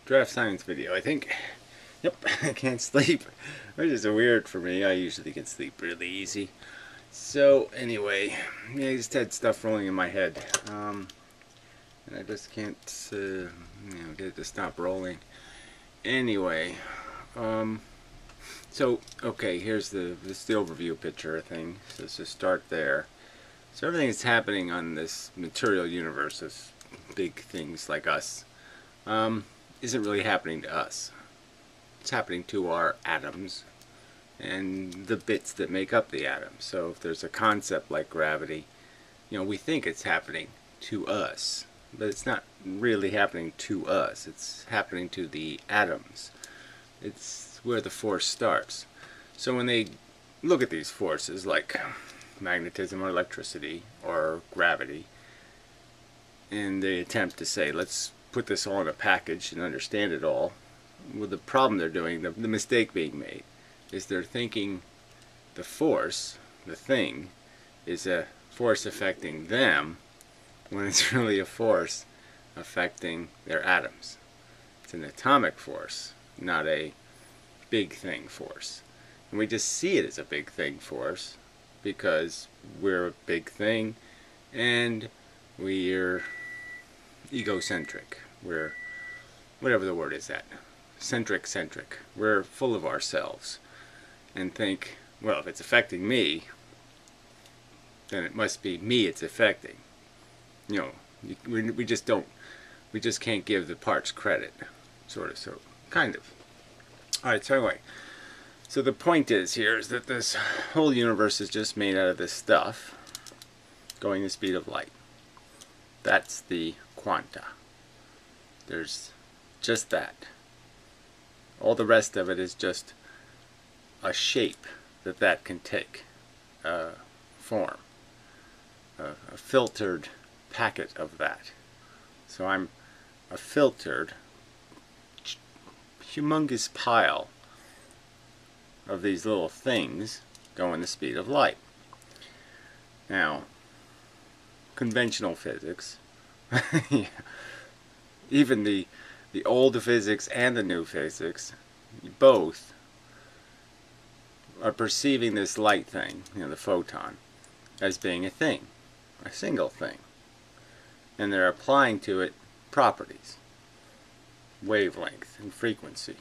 Draft science video, I think. Yep, I can't sleep, which is weird for me. I usually can sleep really easy. So, anyway, yeah, I just had stuff rolling in my head. And I just can't, get it to stop rolling. Anyway, okay, here's the overview picture thing. So let's just start there. So everything that's happening on this material universe, this big things like us, isn't really happening to us. It's happening to our atoms and the bits that make up the atom. So if there's a concept like gravity, we think it's happening to us, but it's not really happening to us. It's happening to the atoms. It's where the force starts. So when they look at these forces like magnetism or electricity or gravity, and they attempt to say, let's put this all in a package and understand it all, well, the problem they're doing, the mistake being made, is they're thinking the force, the thing, is a force affecting them when it's really a force affecting their atoms. It's an atomic force, not a big thing force. And we just see it as a big thing force because we're a big thing and we're egocentric. We're, whatever the word is that, centric. We're full of ourselves and think, well, if it's affecting me, then it must be me it's affecting. We just can't give the parts credit, sort of, so kind of. Alright, so anyway, so the point is that this whole universe is just made out of this stuff going the speed of light. That's the quanta. There's just that. All the rest of it is just a shape that can take, form, a filtered packet of that. So I'm a filtered, humongous pile of these little things going the speed of light. Now, conventional physics, even the old physics and the new physics, both are perceiving this light thing, the photon, as being a thing, a single thing. And they're applying to it properties, wavelength and frequency.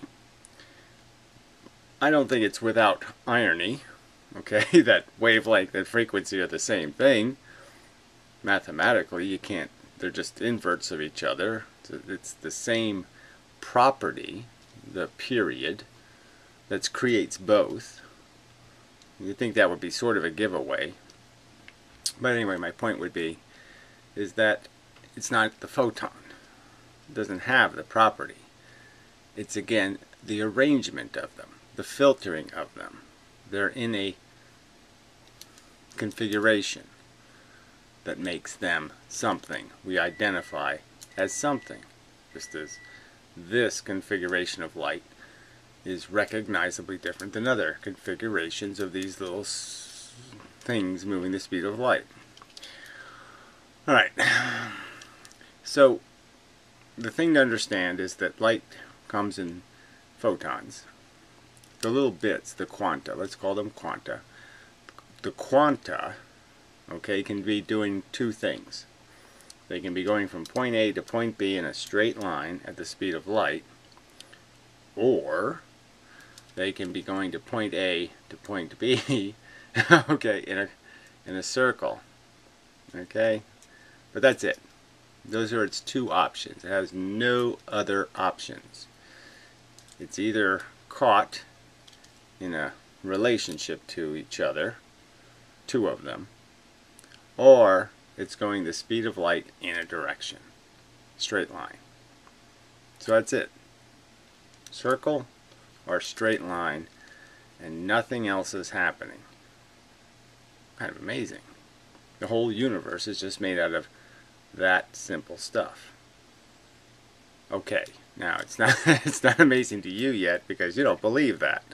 I don't think it's without irony, okay, that wavelength and frequency are the same thing. Mathematically, you can't, they're just inverts of each other. It's the same property, the period, that creates both. You'd think that would be sort of a giveaway. But anyway, my point would be, is that it's not the photon. It doesn't have the property. It's, again, the arrangement of them, the filtering of them. They're in a configuration that makes them something we identify as something. Just as this configuration of light is recognizably different than other configurations of these little things moving the speed of light. Alright, so the thing to understand is that light comes in photons. The little bits, the quanta, let's call them quanta. The quanta, okay, can be doing two things. They can be going from point A to point B in a straight line at the speed of light, or they can be going to point A to point B okay, in a circle. Okay? But that's it. Those are its two options. It has no other options. It's either caught in a relationship to each other, two of them, or it's going the speed of light in a direction. Straight line. So that's it. Circle or straight line, and nothing else is happening. Kind of amazing. The whole universe is just made out of that simple stuff. Okay, now it's not amazing to you yet because you don't believe that.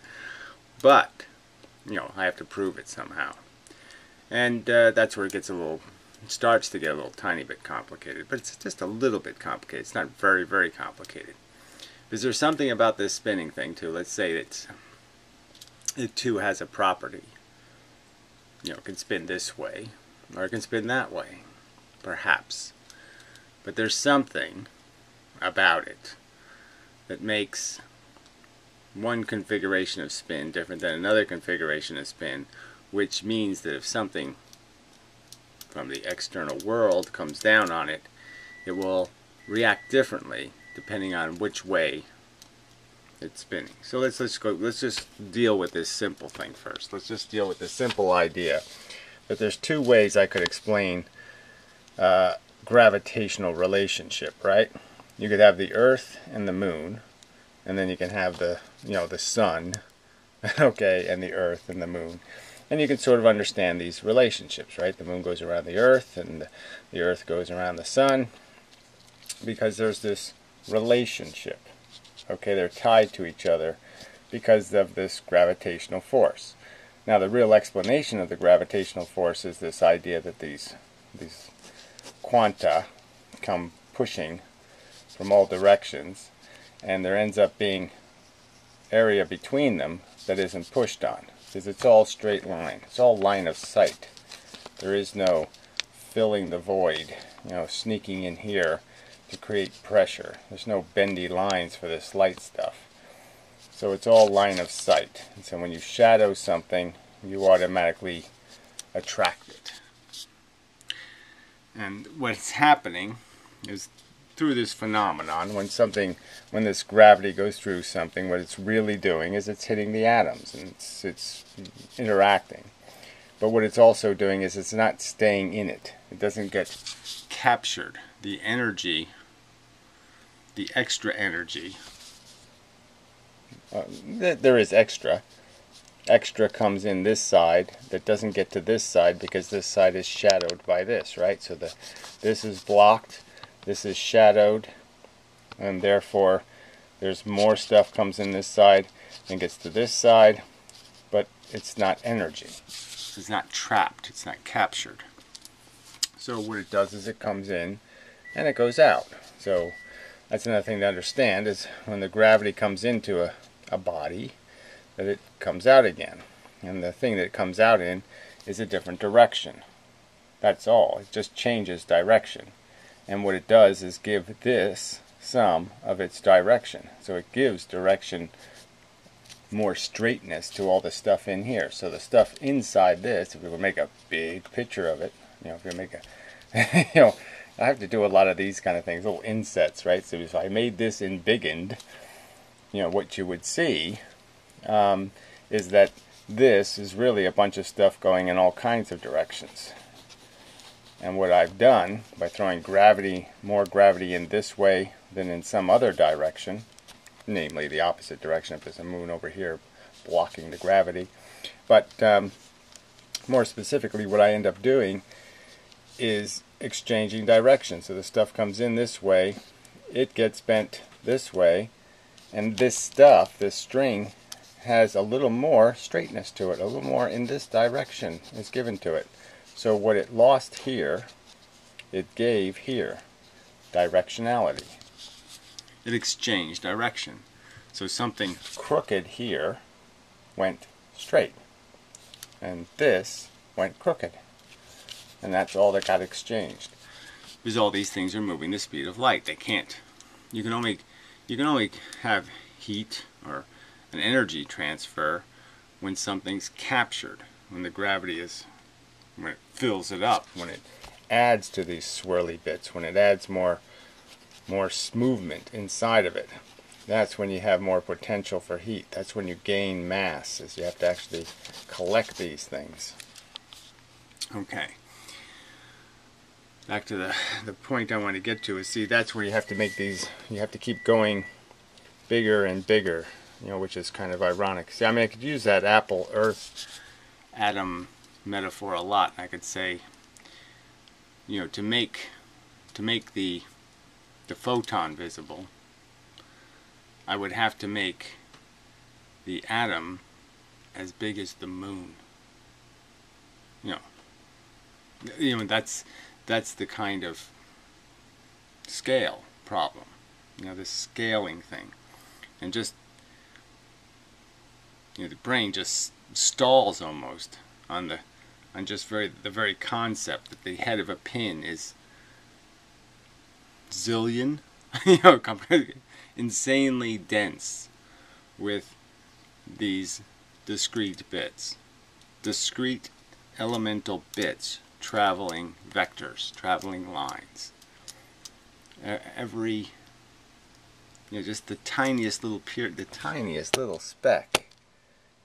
But, I have to prove it somehow. And that's where it starts to get a little tiny bit complicated. But it's just a little bit complicated. It's not very, very complicated. Is there something about this spinning thing too? Let's say it too has a property. You know, it can spin this way, or it can spin that way, perhaps. But there's something about it that makes one configuration of spin different than another configuration of spin, which means that if something from the external world comes down on it, it will react differently depending on which way it's spinning. So let's just deal with this simple thing first. Let's just deal with this simple idea that there's two ways I could explain gravitational relationship, right? You could have the Earth and the Moon, and then you can have the sun, okay, and the Earth and the Moon. And you can sort of understand these relationships, right? The Moon goes around the Earth, and the Earth goes around the Sun, because there's this relationship. Okay, they're tied to each other because of this gravitational force. Now, the real explanation of the gravitational force is this idea that these quanta come pushing from all directions, and there ends up being area between them that isn't pushed on, because it's all straight line. It's all line of sight. There is no filling the void, sneaking in here to create pressure. There's no bendy lines for this light stuff. So it's all line of sight. And so when you shadow something, you automatically attract it. And what's happening is, through this phenomenon, when this gravity goes through something, what it's really doing is it's hitting the atoms, and it's interacting. But what it's also doing is it's not staying in it. It doesn't get captured. The energy, the extra energy, there is extra. Extra comes in this side that doesn't get to this side because this side is shadowed by this, right? So this is blocked, this is shadowed, and therefore there's more stuff comes in this side and gets to this side, but it's not energy. It's not trapped, it's not captured. So what it does is it comes in and it goes out. So that's another thing to understand, is when the gravity comes into a body, that it comes out again. And the thing that it comes out in is a different direction. That's all. It just changes direction. And what it does is give this some of its direction. So it gives direction, more straightness to all the stuff in here. So the stuff inside this, if we were to make a big picture of it, if we make a I have to do a lot of these kind of things, little insets, right? So if I made this embiggened, what you would see is that this is really a bunch of stuff going in all kinds of directions. And what I've done, by throwing more gravity in this way than in some other direction, namely the opposite direction if there's a moon over here blocking the gravity, but more specifically what I end up doing is exchanging direction. So the stuff comes in this way, it gets bent this way, and this stuff, this string, has a little more straightness to it, a little more in this direction is given to it. So what it lost here, it gave here. Directionality. It exchanged direction. So something crooked here went straight, and this went crooked. And that's all that got exchanged. Because all these things are moving the speed of light. They can't. You can only have heat or an energy transfer when something's captured, when the gravity when it fills it up, when it adds to these swirly bits, when it adds more movement inside of it. That's when you have more potential for heat. That's when you gain mass, is you have to actually collect these things. Okay. Back to the point I want to get to is, see, that's where you have to make these, you have to keep going bigger and bigger, which is kind of ironic. See, I could use that apple earth atom metaphor a lot. I could say, to make the photon visible, I would have to make the atom as big as the moon. That's the kind of scale problem. This scaling thing. and just, the brain just stalls almost on just the very concept that the head of a pin is zillion, insanely dense with these discrete bits, discrete elemental bits, traveling vectors, traveling lines. Every, just the tiniest little speck,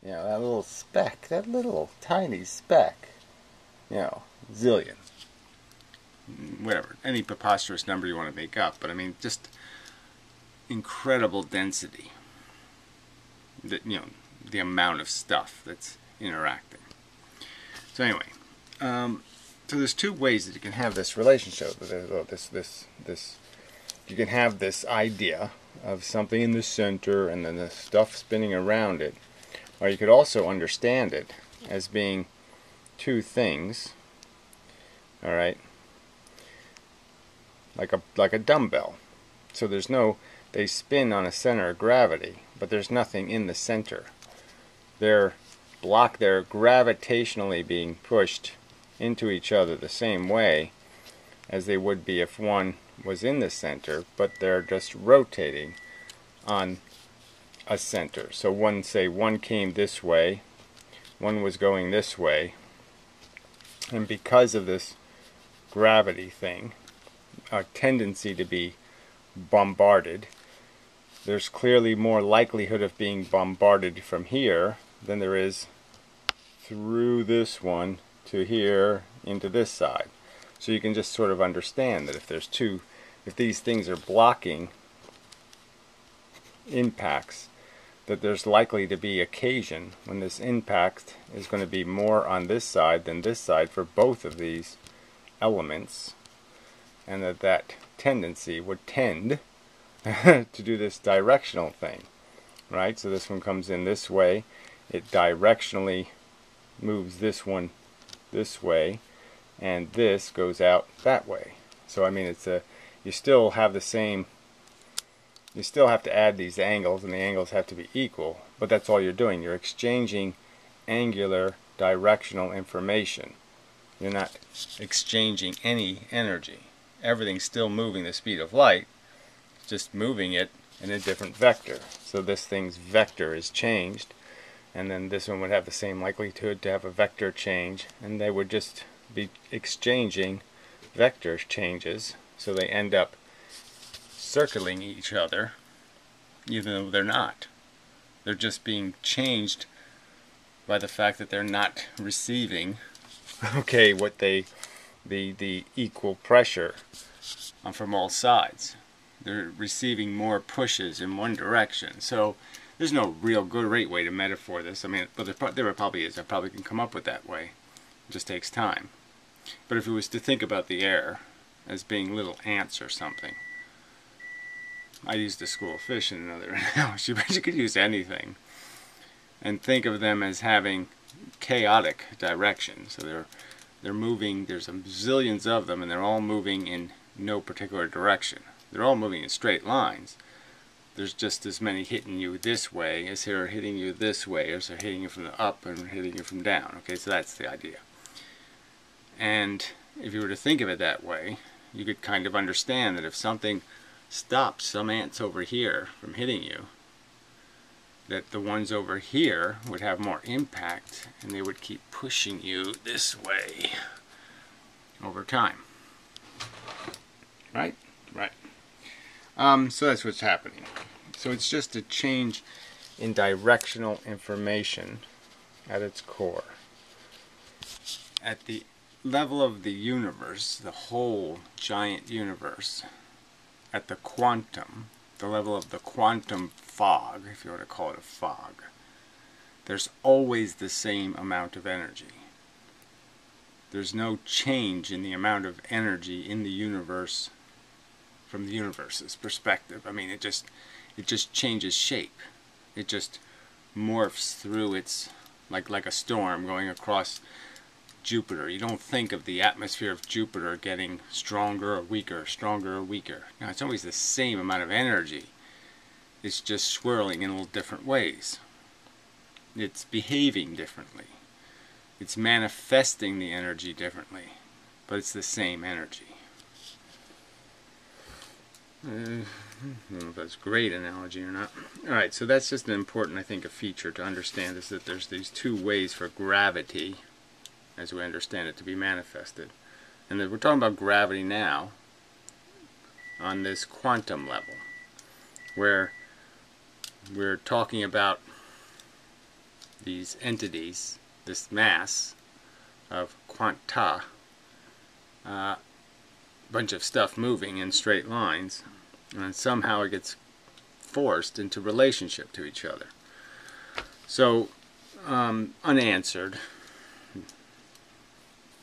that little speck, that little tiny speck, zillion, whatever, any preposterous number you want to make up, but I mean, just incredible density, that, the amount of stuff that's interacting. So anyway, so there's two ways that you can have this relationship. You can have this idea of something in the center and then the stuff spinning around it, or you could also understand it as being two things. All right, like a dumbbell. So they spin on a center of gravity, but there's nothing in the center. They're gravitationally being pushed into each other the same way as they would be if one was in the center, but they're just rotating on a center. So one came this way, one was going this way, and because of this gravity thing, a tendency to be bombarded, there's clearly more likelihood of being bombarded from here than there is through this one to here into this side. So you can just sort of understand that if these things are blocking impacts, that there's likely to be occasion when this impact is going to be more on this side than this side for both of these elements, and that tendency would tend to do this directional thing, right? So this one comes in this way, it directionally moves this one this way, and this goes out that way. So I mean, you still have to add these angles, and the angles have to be equal, but that's all you're doing. You're exchanging angular directional information. You're not exchanging any energy. Everything's still moving the speed of light, just moving it in a different vector. So this thing's vector is changed, and then this one would have the same likelihood to have a vector change, and they would just be exchanging vector changes, so they end up circling each other, even though they're not. They're just being changed by the fact that they're not receiving what the equal pressure from all sides. They're receiving more pushes in one direction. So there's no real great way to metaphor this. I mean, but there probably is. I probably can come up with that way. It just takes time. But if it was to think about the air as being little ants or something, I used a school of fish in another analogy, but you could use anything, and think of them as having chaotic direction. So they're moving. There's zillions of them, and they're all moving in no particular direction. They're all moving in straight lines. There's just as many hitting you this way as they're hitting you this way, as they're hitting you from the up and hitting you from down. Okay, so that's the idea. And if you were to think of it that way, you could kind of understand that if something stops some ants over here from hitting you, that the ones over here would have more impact, and they would keep pushing you this way over time. Right? Right. So that's what's happening. So it's just a change in directional information at its core. At the level of the universe, the whole giant universe, at the quantum, the level of the quantum fog, if you were to call it a fog, there's always the same amount of energy. There's no change in the amount of energy in the universe from the universe's perspective. I mean, it just changes shape. It just morphs through its, like a storm going across Jupiter. You don't think of the atmosphere of Jupiter getting stronger or weaker, stronger or weaker. No, it's always the same amount of energy. It's just swirling in little different ways. It's behaving differently. It's manifesting the energy differently, but it's the same energy. I don't know if that's a great analogy or not. Alright, so that's just an important, I think, a feature to understand, is that there's these two ways for gravity, as we understand it, to be manifested. And that we're talking about gravity now on this quantum level, where we're talking about these entities, this mass of quanta, bunch of stuff moving in straight lines, and somehow it gets forced into relationship to each other. So, unanswered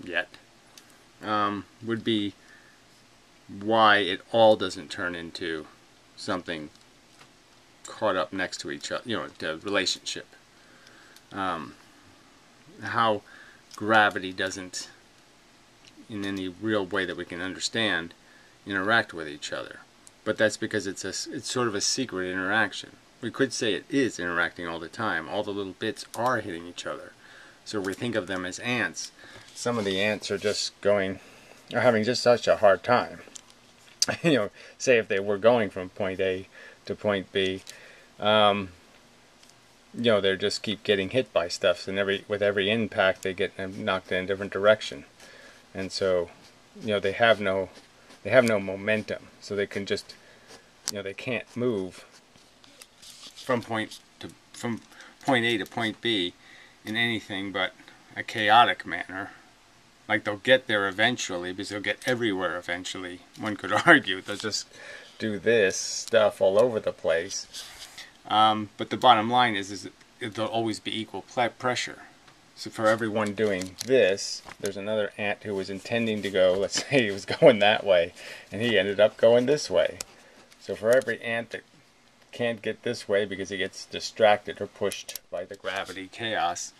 yet would be why it all doesn't turn into something caught up next to each other, the relationship. How gravity doesn't, in any real way that we can understand, interact with each other. But that's because it's sort of a secret interaction. We could say it is interacting all the time. All the little bits are hitting each other. So we think of them as ants. Some of the ants are having just such a hard time. Say if they were going from point A to point B, they just keep getting hit by stuff, and with every impact they get knocked in a different direction. And so, they have no momentum, so they can just, they can't move from point A to point B in anything but a chaotic manner. Like, they'll get there eventually, because they'll get everywhere eventually. One could argue they'll just do this stuff all over the place. But the bottom line is there'll always be equal pressure. So for everyone doing this, there's another ant who was intending to go, let's say he was going that way, and he ended up going this way. So for every ant that can't get this way because he gets distracted or pushed by the gravity chaos,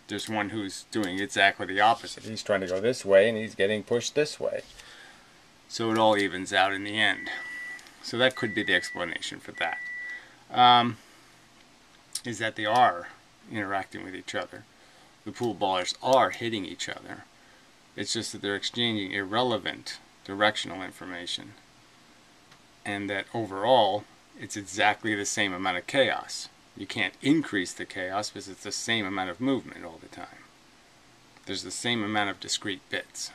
there's one who's doing exactly the opposite. He's trying to go this way and he's getting pushed this way. So it all evens out in the end. So that could be the explanation for that. Is that they are interacting with each other. The pool ballers are hitting each other. It's just that they're exchanging irrelevant directional information. And that overall, it's exactly the same amount of chaos. You can't increase the chaos because it's the same amount of movement all the time. There's the same amount of discrete bits.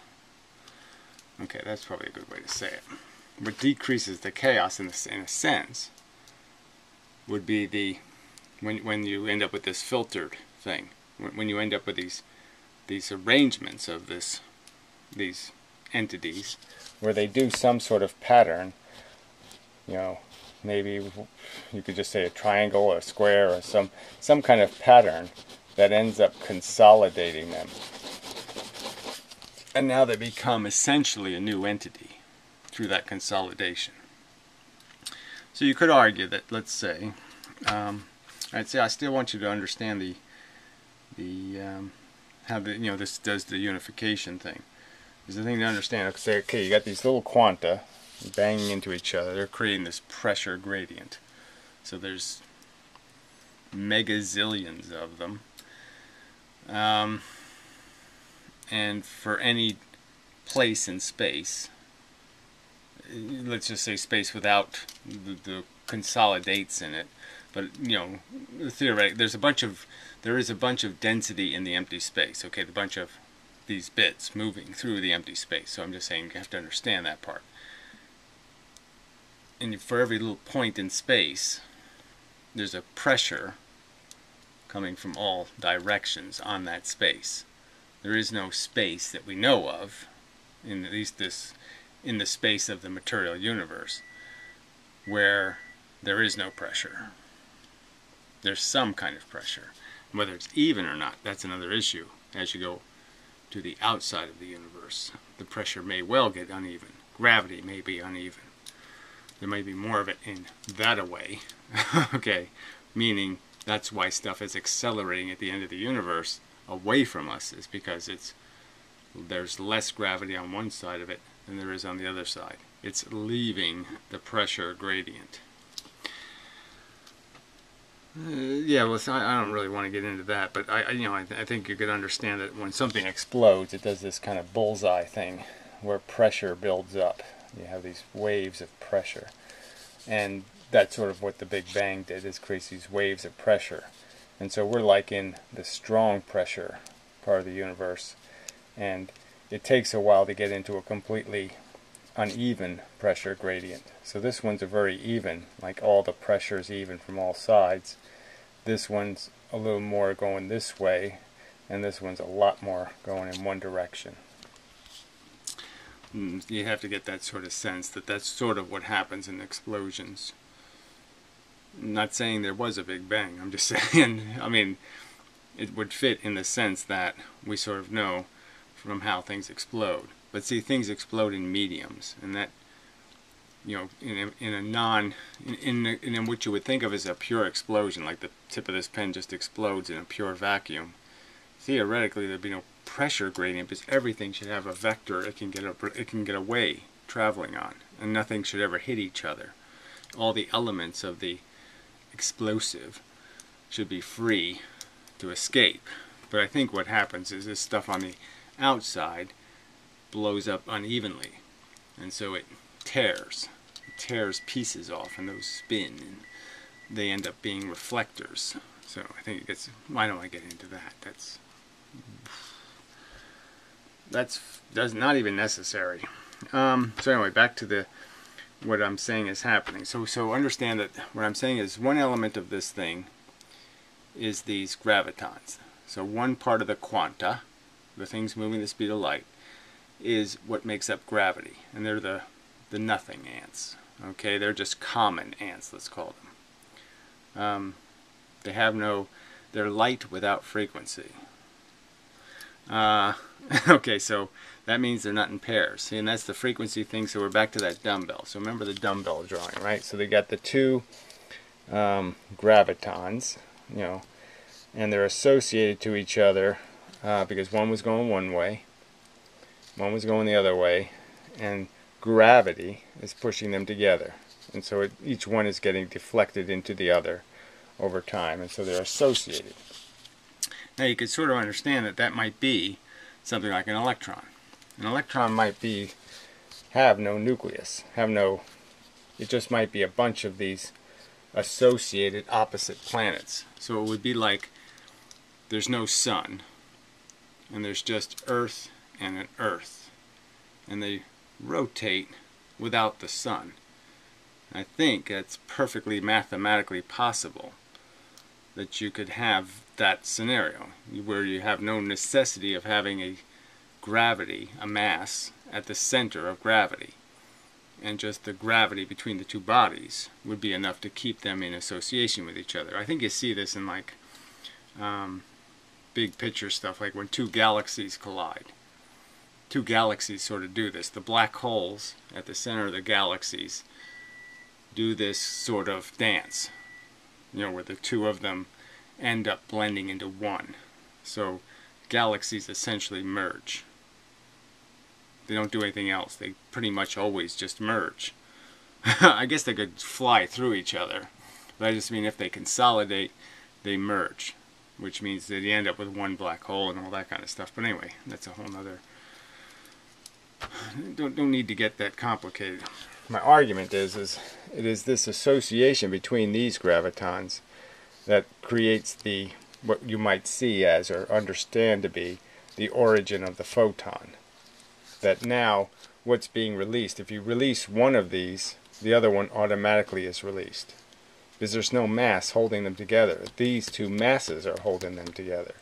Okay, that's probably a good way to say it. What decreases the chaos in a sense would be when you end up with this filtered thing. When you end up with these arrangements of these entities where they do some sort of pattern, maybe you could just say a triangle or a square or some kind of pattern that ends up consolidating them. And now they become essentially a new entity through that consolidation. So you could argue that, let's say, I'd say I still want you to understand how this does the unification thing. There's a thing to understand. Say, okay, you got these little quanta banging into each other. They're creating this pressure gradient. So there's megazillions of them. And for any place in space, let's just say space without the consolidates in it, but theoretically there is a bunch of density in the empty space. Okay, the bunch of these bits moving through the empty space. So I'm just saying you have to understand that part. And for every little point in space, there's a pressure coming from all directions on that space. There is no space that we know of, in at least in the space of the material universe, where there is no pressure. There's some kind of pressure. Whether it's even or not, that's another issue. As you go to the outside of the universe, the pressure may well get uneven. Gravity may be uneven. There may be more of it in that way. Okay, meaning that's why stuff is accelerating at the end of the universe away from us, is because there's less gravity on one side of it than there is on the other side. It's leaving the pressure gradient. Yeah, well, so I don't really want to get into that, but I think you could understand that when something explodes, it does this kind of bullseye thing where pressure builds up. You have these waves of pressure, and that's sort of what the Big Bang did, is create these waves of pressure. And so we're like in the strong pressure part of the universe, and it takes a while to get into a completely uneven pressure gradient. So this one's a very even, like all the pressure is even from all sides. This one's a little more going this way, and this one's a lot more going in one direction. You have to get that sort of sense that that's sort of what happens in explosions. I'm not saying there was a Big Bang, I'm just saying, I mean, it would fit in the sense that we sort of know from how things explode. But see, things explode in mediums, and that, you know, in what you would think of as a pure explosion, like the tip of this pen just explodes in a pure vacuum. Theoretically, there'd be no pressure gradient because everything should have a vector it can get away traveling on, and nothing should ever hit each other. All the elements of the explosive should be free to escape. But I think what happens is this stuff on the outside blows up unevenly, and so it tears pieces off, and those spin, and they end up being reflectors. So I think it gets, why don't I get into that? That's not even necessary. So anyway, back to what I'm saying is happening. So understand that what I'm saying is one element of this thing is these gravitons. So one part of the quanta, the things moving the speed of light, is what makes up gravity, and they're the nothing ants. Okay, they're just common ants, let's call them. They're light without frequency. Okay, so that means they're not in pairs. See, and that's the frequency thing, so we're back to that dumbbell. So remember the dumbbell drawing, right? So they got the two gravitons, you know, and they're associated to each other because one was going one way, one was going the other way, and gravity is pushing them together. And so each one is getting deflected into the other over time, and so they're associated. Now you could sort of understand that that might be something like an electron. An electron might have no nucleus, it just might be a bunch of these associated opposite planets. So it would be like there's no sun, and there's just Earth and an Earth, and they rotate without the sun. I think it's perfectly mathematically possible that you could have that scenario where you have no necessity of having a gravity, a mass, at the center of gravity, and just the gravity between the two bodies would be enough to keep them in association with each other. I think you see this in like big picture stuff, like when two galaxies collide. Two galaxies sort of do this. The black holes at the center of the galaxies do this sort of dance, you know, where the two of them end up blending into one. So galaxies essentially merge. They don't do anything else. They pretty much always just merge. I guess they could fly through each other, but I just mean if they consolidate, they merge, which means that you end up with one black hole and all that kind of stuff. But anyway, that's a whole nother... Don't need to get that complicated. My argument is it is this association between these gravitons that creates what you might see as, or understand to be, the origin of the photon. That now what's being released, if you release one of these, the other one automatically is released, because there's no mass holding them together. These two masses are holding them together.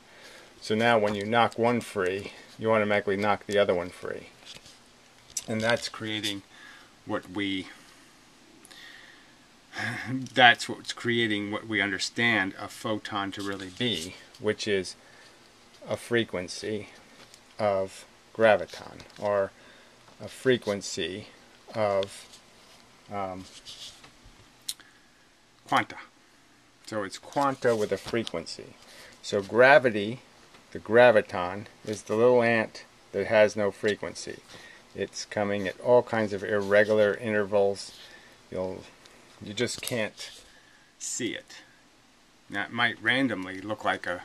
So now when you knock one free, you automatically knock the other one free. And that's creating that's what's creating what we understand a photon to really be, which is a frequency of graviton, or a frequency of quanta. So it's quanta with a frequency. So gravity, the graviton, is the little ant that has no frequency. It's coming at all kinds of irregular intervals. You just can't see it. Now, it might randomly look like a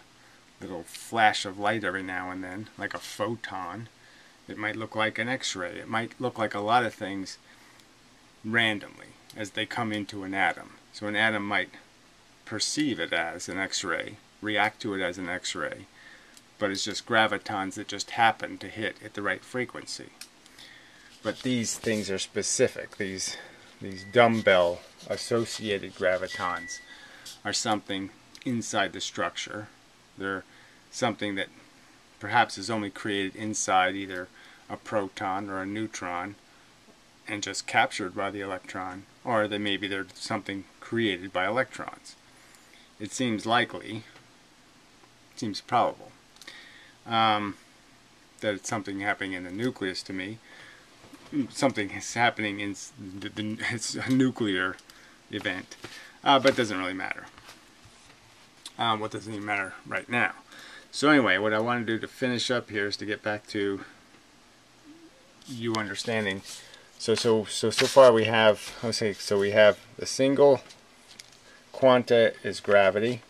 little flash of light every now and then, like a photon. It might look like an X-ray. It might look like a lot of things randomly as they come into an atom. So an atom might perceive it as an X-ray, react to it as an X-ray, but it's just gravitons that just happen to hit at the right frequency. But these things are specific. These dumbbell associated gravitons are something inside the structure. They're something that perhaps is only created inside either a proton or a neutron and just captured by the electron, or maybe they're something created by electrons. It seems likely, it seems probable, that it's something happening in the nucleus to me. Something is happening in it's a nuclear event, but it doesn't really matter. What doesn't even matter right now. So anyway, what I want to do to finish up here is to get back to you understanding. So far we have, we have the single quanta is gravity.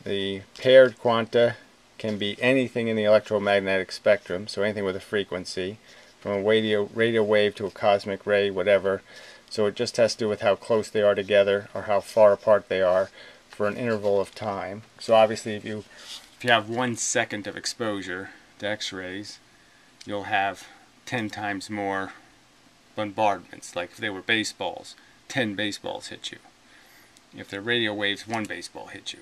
The paired quanta can be anything in the electromagnetic spectrum, so anything with a frequency, from a radio wave to a cosmic ray, whatever. So it just has to do with how close they are together or how far apart they are for an interval of time. So obviously if you have 1 second of exposure to X-rays, you'll have 10 times more bombardments. Like if they were baseballs, 10 baseballs hit you. If they're radio waves, 1 baseball hit you.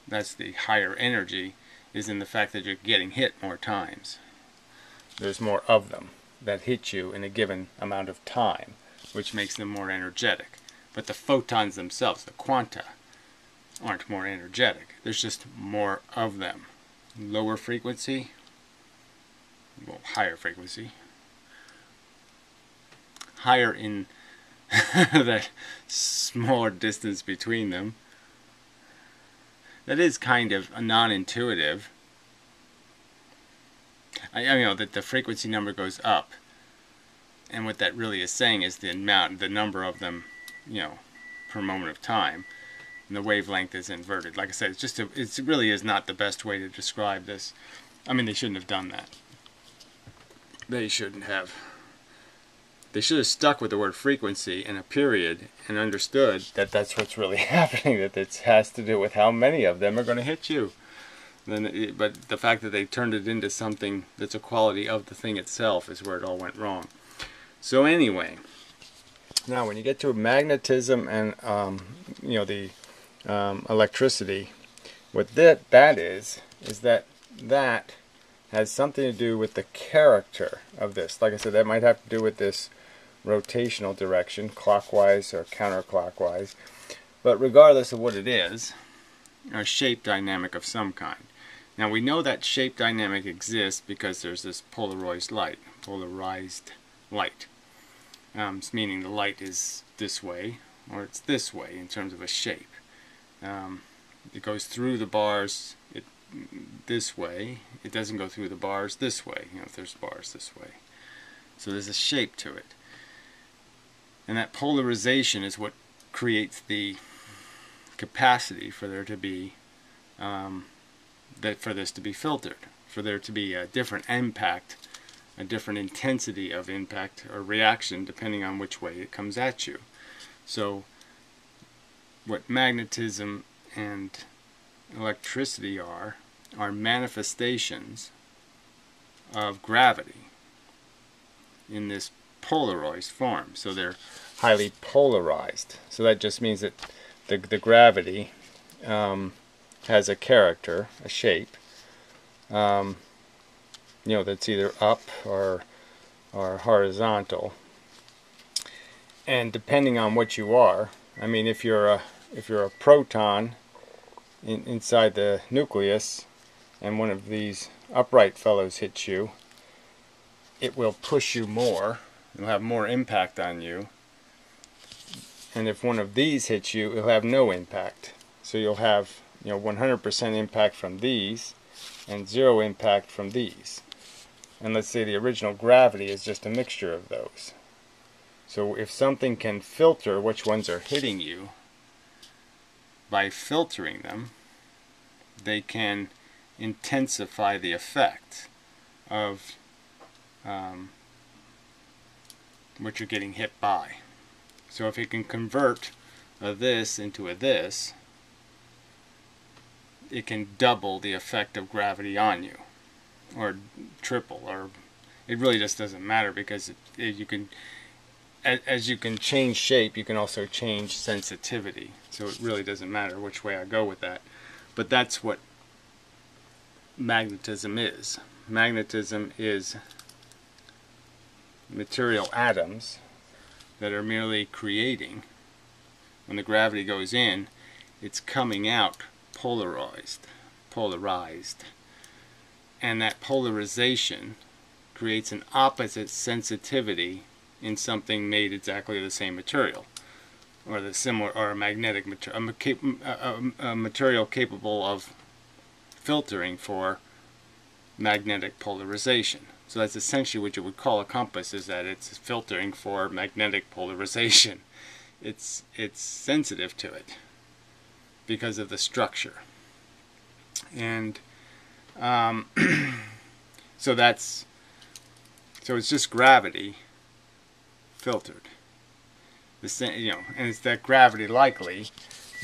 That's the higher energy, is in the fact that you're getting hit more times. There's more of them that hit you in a given amount of time, which makes them more energetic. But the photons themselves, the quanta, aren't more energetic. There's just more of them. Lower frequency, well, higher frequency, higher in that smaller distance between them. That is kind of non-intuitive. I know that the frequency number goes up, and what that really is saying is the number of them, per moment of time, and the wavelength is inverted. Like I said, it really is not the best way to describe this. I mean, they shouldn't have done that. They shouldn't have. They should have stuck with the word frequency and a period and understood that that's what's really happening, that it has to do with how many of them are going to hit you. But the fact that they turned it into something that's a quality of the thing itself is where it all went wrong. So anyway, now when you get to magnetism and the electricity, what that is that has something to do with the character of this. Like I said, that might have to do with this rotational direction, clockwise or counterclockwise. But regardless of what it is, a shape dynamic of some kind. Now we know that shape dynamic exists because there's this polarized light, meaning the light is this way or it's this way in terms of a shape. It goes through the bars this way. It doesn't go through the bars this way, if there's bars this way. So there's a shape to it. And that polarization is what creates the capacity for there to be for this to be filtered, for there to be a different impact, a different intensity of impact or reaction depending on which way it comes at you. So what magnetism and electricity are manifestations of gravity in this polarized form. So they're highly polarized. So that just means that the gravity has a character, a shape, that's either up or horizontal. And depending on what you are, I mean, if you're a proton inside the nucleus, and one of these upright fellows hits you, it will push you more. It'll have more impact on you. And if one of these hits you, it'll have no impact. So you'll have 100% impact from these and 0 impact from these. And let's say the original gravity is just a mixture of those. So if something can filter which ones are hitting you, by filtering them, they can intensify the effect of what you're getting hit by. So if it can convert a this into a this, it can double the effect of gravity on you, or triple, or it really just doesn't matter, because you can, as you can change shape, you can also change sensitivity. So it really doesn't matter which way I go with that. But that's what magnetism is. Magnetism is material atoms that are merely creating. When the gravity goes in, it's coming out polarized, and that polarization creates an opposite sensitivity in something made exactly the same material, or the similar, or a magnetic material, a material capable of filtering for magnetic polarization. So that's essentially what you would call a compass, is that it's filtering for magnetic polarization. It's sensitive to it because of the structure. And so it's just gravity filtered. The same, and it's that gravity, likely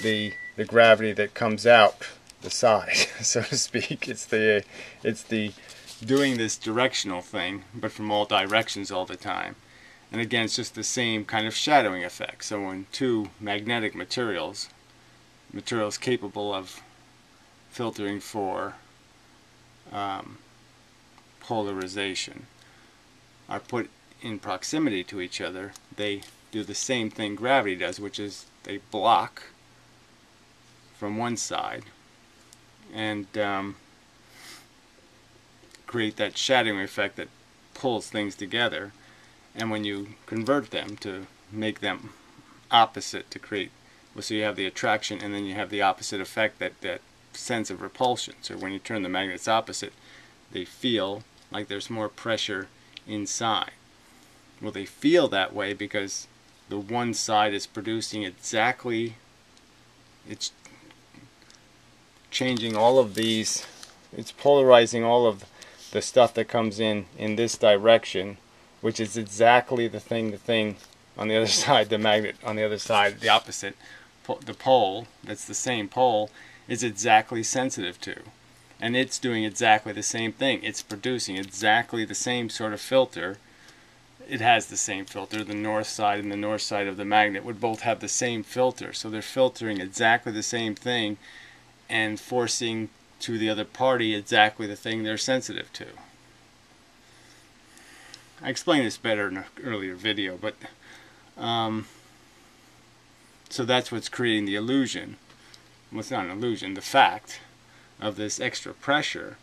the gravity that comes out the side, so to speak. It's the doing this directional thing, but from all directions all the time. And again, it's just the same kind of shadowing effect. So when two magnetic materials capable of filtering for polarization are put in proximity to each other, they do the same thing gravity does, which is they block from one side and create that shadowing effect that pulls things together. And when you convert them to make them opposite, to create, well, so you have the attraction and then you have the opposite effect, that sense of repulsion. So when you turn the magnets opposite, they feel like there's more pressure inside. Well, they feel that way because the one side is producing exactly, it's changing all of these, it's polarizing all of the stuff that comes in this direction, which is exactly the thing on the other side, the magnet on the other side, the opposite, the pole, that's the same pole, is exactly sensitive to. And it's doing exactly the same thing. It's producing exactly the same sort of filter. It has the same filter. The north side and the north side of the magnet would both have the same filter. So they're filtering exactly the same thing and forcing to the other party exactly the thing they're sensitive to. I explained this better in an earlier video, but so that's what's creating the illusion. Well, it's not an illusion. The fact of this extra pressure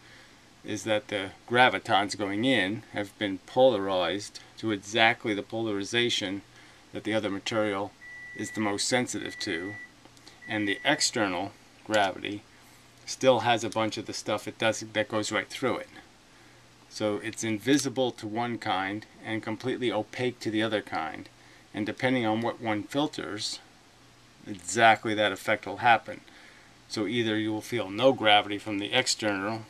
is that the gravitons going in have been polarized to exactly the polarization that the other material is the most sensitive to, and the external gravity still has a bunch of the stuff that goes right through it. So it's invisible to one kind and completely opaque to the other kind, and depending on what one filters, exactly that effect will happen. So either you will feel no gravity from the external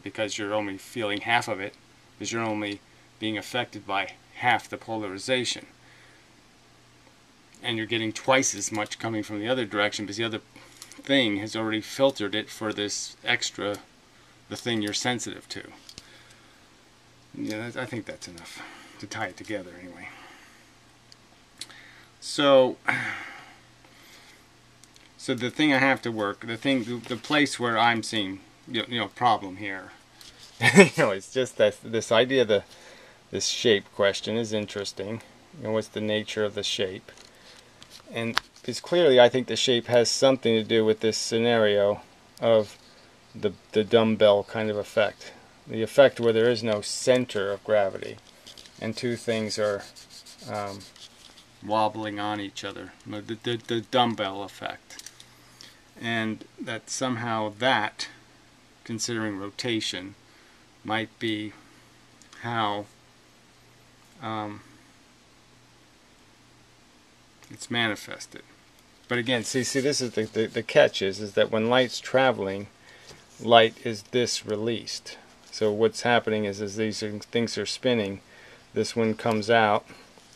because you're only feeling half of it, because you're only being affected by half the polarization, and you're getting twice as much coming from the other direction because the other thing has already filtered it for this extra, the thing you're sensitive to. Yeah, I think that's enough to tie it together anyway. So the thing I have to work, the place where I'm seeing problem here, it's just that this idea, this shape question is interesting. What's the nature of the shape? And because clearly I think the shape has something to do with this scenario of the dumbbell kind of effect. The effect where there is no center of gravity and two things are wobbling on each other. The dumbbell effect. And that somehow that, considering rotation, might be how it's manifested. But again, see, this is the catch is that when light's traveling, light is this released. So what's happening is these things are spinning, this one comes out,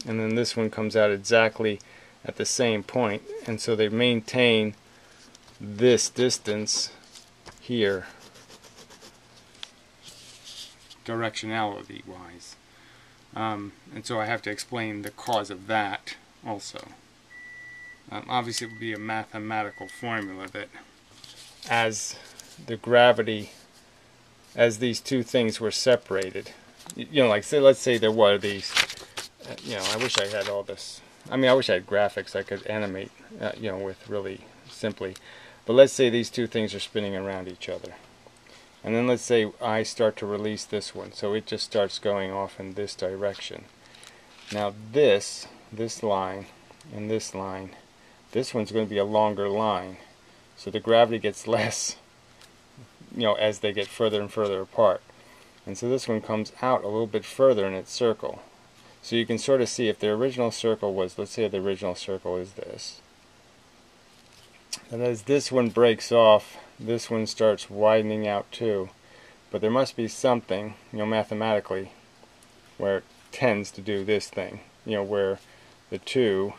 and then this one comes out exactly at the same point, and so they maintain this distance here, directionality wise. And so I have to explain the cause of that also. Obviously it would be a mathematical formula that as the gravity, as these two things were separated, you know, like say, let's say there were these, you know, I wish I had all this, I mean I wish I had graphics I could animate, you know, with really simply, but let's say these two things are spinning around each other. And then let's say I start to release this one, so it just starts going off in this direction. Now this line and this line, this one's going to be a longer line, so the gravity gets less, you know, as they get further and further apart. And so this one comes out a little bit further in its circle. So you can sort of see if the original circle was, let's say the original circle is this. And as this one breaks off, this one starts widening out too. But there must be something, you know, mathematically, where it tends to do this thing, you know, where the two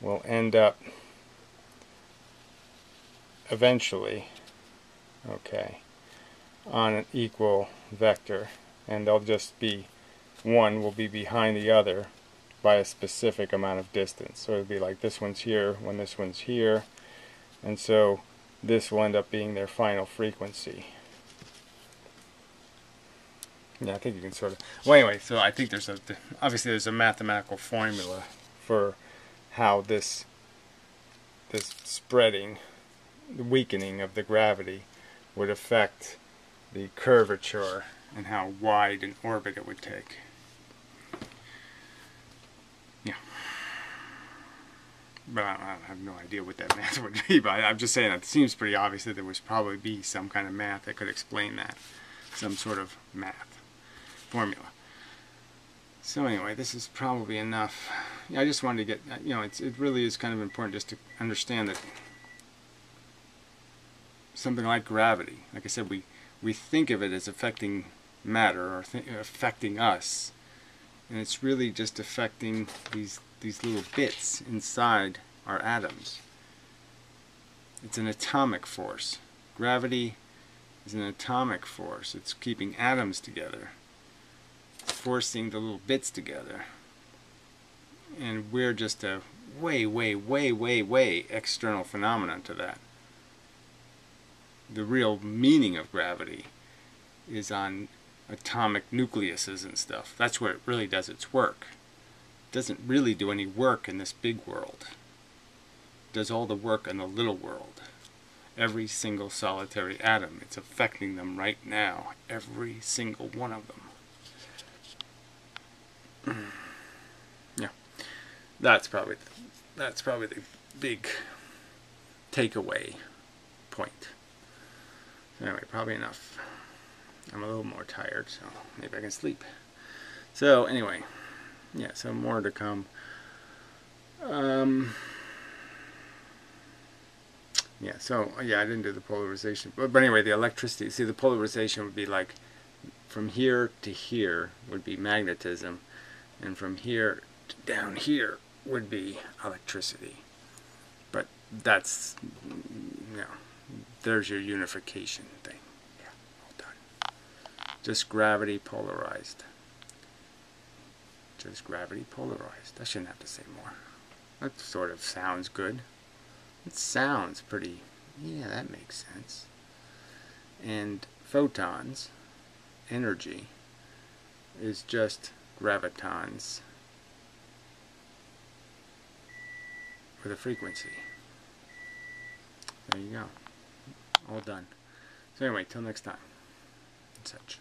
will end up eventually, okay, on an equal vector, and they'll just be, one will be behind the other by a specific amount of distance. So it'll be like this one's here when this one's here, and so this will end up being their final frequency. Yeah, I think you can sort of, well anyway, so I think there's obviously there's a mathematical formula for how this spreading, the weakening of the gravity would affect the curvature and how wide an orbit it would take. Yeah. But I have no idea what that math would be, but I'm just saying that it seems pretty obvious that there would probably be some kind of math that could explain that. Some sort of math formula. So anyway, this is probably enough. Yeah, I just wanted to get, you know, it really is kind of important just to understand that something like gravity, like I said, we think of it as affecting matter or affecting us, and it's really just affecting these little bits inside our atoms. It's an atomic force. Gravity is an atomic force. It's keeping atoms together, forcing the little bits together, and we're just a way external phenomenon to that. The real meaning of gravity is on atomic nucleuses and stuff. That's where it really does its work. It doesn't really do any work in this big world. It does all the work in the little world. Every single solitary atom, it's affecting them right now. Every single one of them. Yeah, that's probably the big takeaway point. Anyway, probably enough. I'm a little more tired, so maybe I can sleep. So anyway, yeah, so more to come. Yeah, so yeah, I didn't do the polarization, but anyway, the electricity. See, the polarization would be like from here to here would be magnetism, and from here to down here would be electricity. But that's, you know, there's your unification thing. Yeah, all done. Just gravity polarized. Just gravity polarized. I shouldn't have to say more. That sort of sounds good. It sounds pretty, yeah, that makes sense. And photons, energy, is just gravitons with a frequency. There you go. All done. So anyway, till next time. And such.